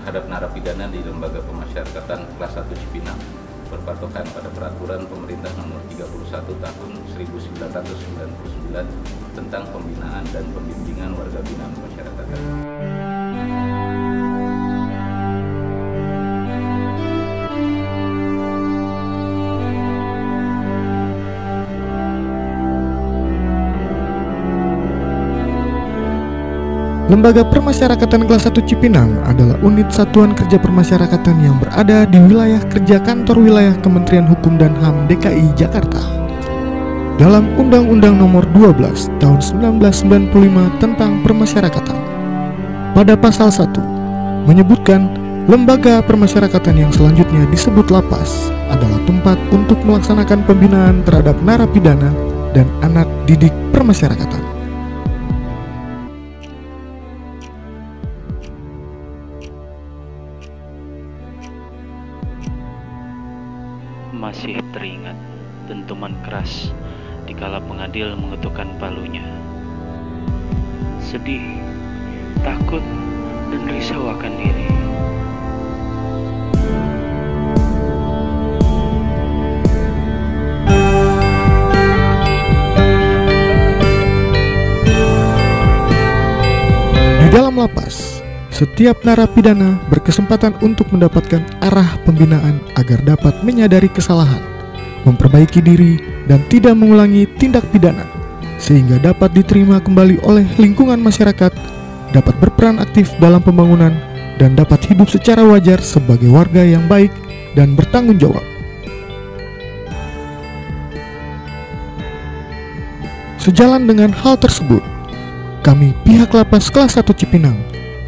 terhadap narapidana di Lembaga Pemasyarakatan kelas 1 Cipinang berpatokan pada Peraturan Pemerintah Nomor 31 Tahun 1999 tentang pembinaan dan pembimbingan warga binaan pemasyarakatan. Lembaga Permasyarakatan kelas 1 Cipinang adalah unit satuan kerja permasyarakatan yang berada di wilayah kerja kantor wilayah Kementerian Hukum dan HAM DKI Jakarta. Dalam Undang-Undang Nomor 12 Tahun 1995 tentang Permasyarakatan, pada pasal 1 menyebutkan lembaga permasyarakatan yang selanjutnya disebut lapas adalah tempat untuk melaksanakan pembinaan terhadap narapidana dan anak didik permasyarakatan. Masih teringat dentuman keras dikala pengadil mengetukkan palunya. Sedih, takut, dan risau akan diri. Di dalam lapas, setiap narapidana berkesempatan untuk mendapatkan arah pembinaan agar dapat menyadari kesalahan, memperbaiki diri, dan tidak mengulangi tindak pidana, sehingga dapat diterima kembali oleh lingkungan masyarakat, dapat berperan aktif dalam pembangunan, dan dapat hidup secara wajar sebagai warga yang baik dan bertanggung jawab. Sejalan dengan hal tersebut, kami pihak Lapas Kelas 1 Cipinang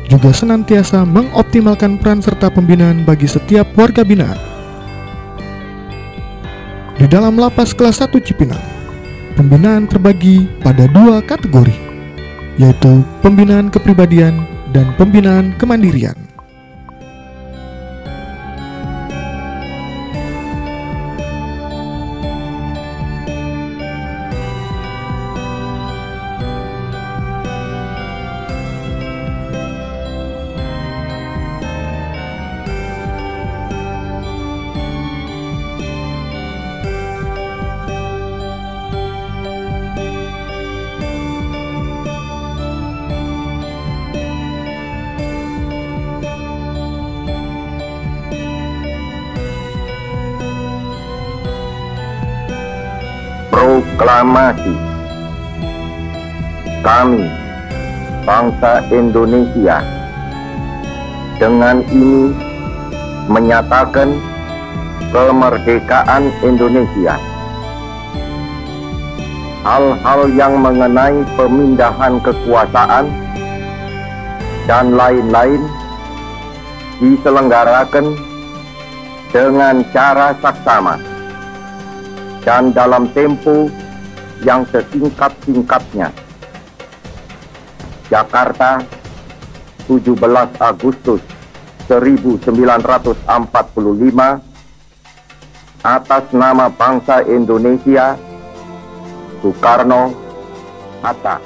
juga senantiasa mengoptimalkan peran serta pembinaan bagi setiap warga binaan. Di dalam Lapas Kelas 1 Cipinang, pembinaan terbagi pada dua kategori, yaitu pembinaan kepribadian dan pembinaan kemandirian. Proklamasi. Kami, bangsa Indonesia, dengan ini menyatakan kemerdekaan Indonesia. Hal-hal yang mengenai pemindahan kekuasaan dan lain-lain diselenggarakan dengan cara saksama dan dalam tempo yang sesingkat-singkatnya. Jakarta, 17 Agustus 1945, atas nama bangsa Indonesia, Soekarno Hatta.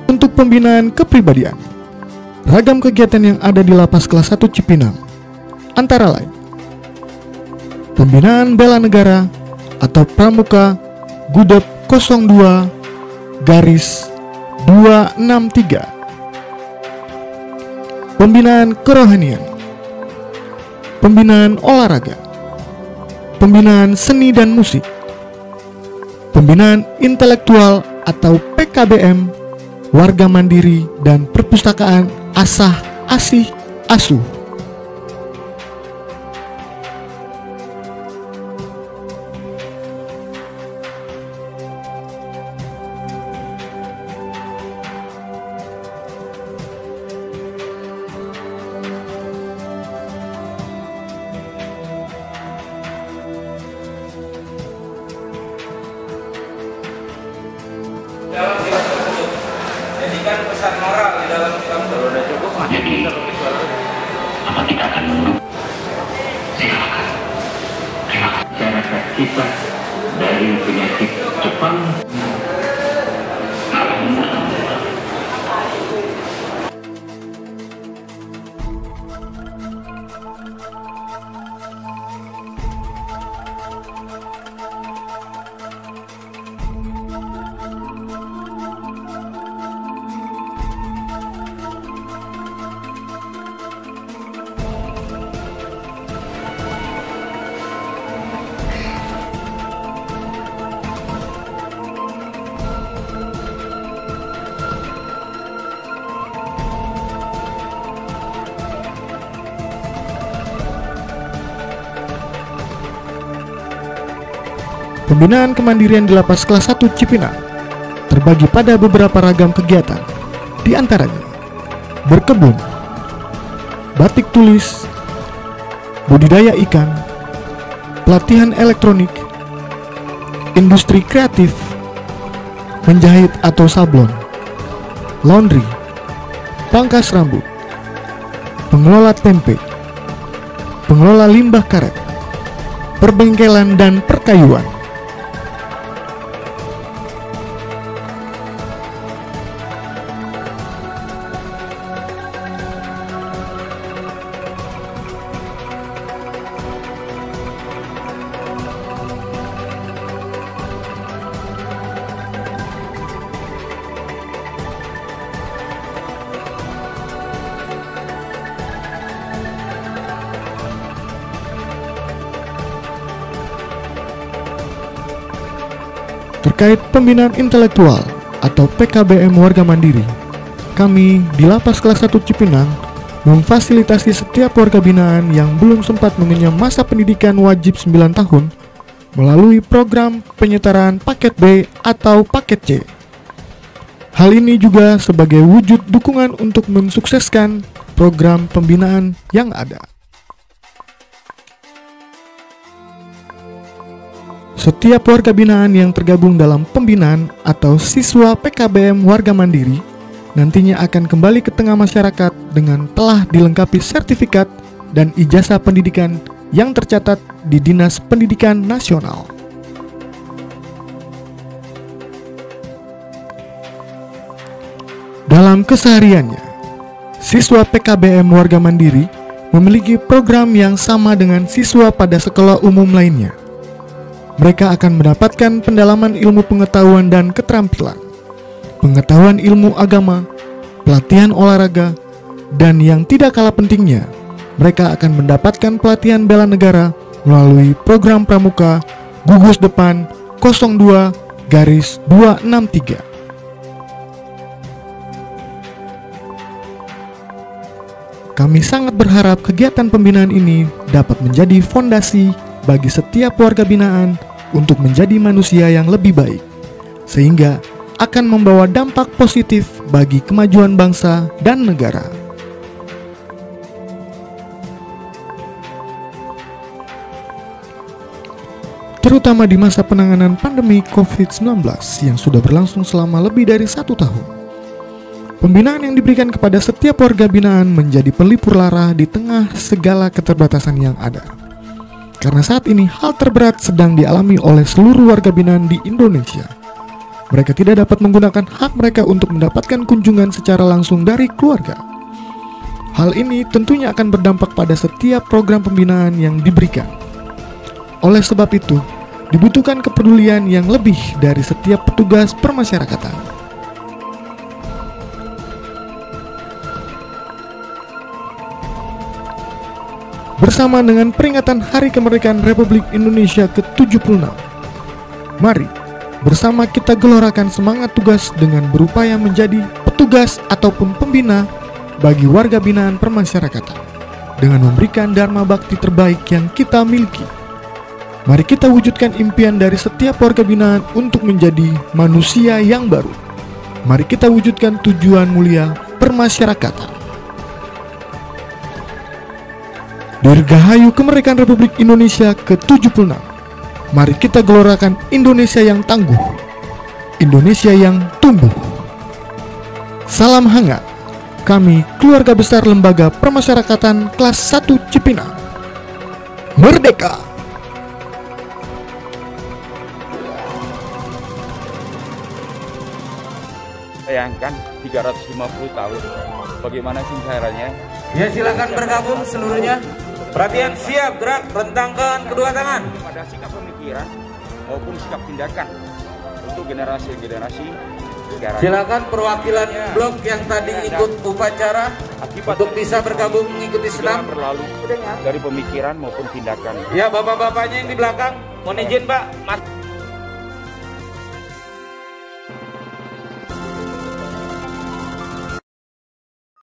Untuk pembinaan kepribadian, ragam kegiatan yang ada di Lapas Kelas 1 Cipinang antara lain pembinaan bela negara atau Pramuka Gudep 02-263, pembinaan kerohanian, pembinaan olahraga, pembinaan seni dan musik, pembinaan intelektual atau PKBM, warga mandiri, dan perpustakaan asah, asih, asuh. Dalam film tersebut, jadikan pesan moral di dalam film tersebut. Sudah cukup, masih bisa lebih suara. Apa tidak akan menunggu? Silakan. Terima kasih. Masyarakat kita dari penyakit Jepang. Pembinaan kemandirian di Lapas Kelas 1 Cipinang terbagi pada beberapa ragam kegiatan, di antaranya berkebun, batik tulis, budidaya ikan, pelatihan elektronik, industri kreatif, menjahit atau sablon, laundry, pangkas rambut, pengelola tempe, pengelola limbah karet, perbengkelan dan perkayuan. Terkait pembinaan intelektual atau PKBM warga mandiri, kami di Lapas Kelas 1 Cipinang memfasilitasi setiap warga binaan yang belum sempat mengenyam masa pendidikan wajib 9 tahun melalui program penyetaraan paket B atau paket C. Hal ini juga sebagai wujud dukungan untuk mensukseskan program pembinaan yang ada. Setiap warga binaan yang tergabung dalam pembinaan atau siswa PKBM warga mandiri nantinya akan kembali ke tengah masyarakat dengan telah dilengkapi sertifikat dan ijazah pendidikan yang tercatat di Dinas Pendidikan Nasional. Dalam kesehariannya, siswa PKBM warga mandiri memiliki program yang sama dengan siswa pada sekolah umum lainnya. Mereka akan mendapatkan pendalaman ilmu pengetahuan dan keterampilan, pengetahuan ilmu agama, pelatihan olahraga, dan yang tidak kalah pentingnya, mereka akan mendapatkan pelatihan bela negara melalui program pramuka gugus depan 02-263. Kami sangat berharap kegiatan pembinaan ini dapat menjadi fondasi bagi setiap warga binaan untuk menjadi manusia yang lebih baik, sehingga akan membawa dampak positif bagi kemajuan bangsa dan negara. Terutama di masa penanganan pandemi COVID-19 yang sudah berlangsung selama lebih dari 1 tahun. Pembinaan yang diberikan kepada setiap warga binaan menjadi pelipur lara di tengah segala keterbatasan yang ada. Karena saat ini hal terberat sedang dialami oleh seluruh warga binaan di Indonesia. Mereka tidak dapat menggunakan hak mereka untuk mendapatkan kunjungan secara langsung dari keluarga. Hal ini tentunya akan berdampak pada setiap program pembinaan yang diberikan. Oleh sebab itu, dibutuhkan kepedulian yang lebih dari setiap petugas permasyarakatan. Bersama dengan peringatan Hari Kemerdekaan Republik Indonesia ke-76, mari bersama kita gelorakan semangat tugas dengan berupaya menjadi petugas ataupun pembina bagi warga binaan permasyarakatan dengan memberikan dharma bakti terbaik yang kita miliki. Mari kita wujudkan impian dari setiap warga binaan untuk menjadi manusia yang baru. Mari kita wujudkan tujuan mulia permasyarakatan. Dirgahayu Kemerdekaan Republik Indonesia ke-76. Mari kita gelorakan Indonesia yang tangguh, Indonesia yang tumbuh. Salam hangat. Kami keluarga besar Lembaga Permasyarakatan Kelas 1 Cipinang. Merdeka! Bayangkan 350 tahun. Bagaimana sih caranya? Ya, silakan bergabung seluruhnya. Perhatian, siap, gerak, rentangkan kedua tangan. Pada sikap pemikiran maupun sikap tindakan untuk generasi-generasi sekarang. Silakan perwakilan blok yang tadi ikut upacara untuk bisa bergabung mengikuti senam. Berlalu dari pemikiran maupun tindakan. Ya, bapak-bapaknya yang di belakang, mohon izin Pak, Mas.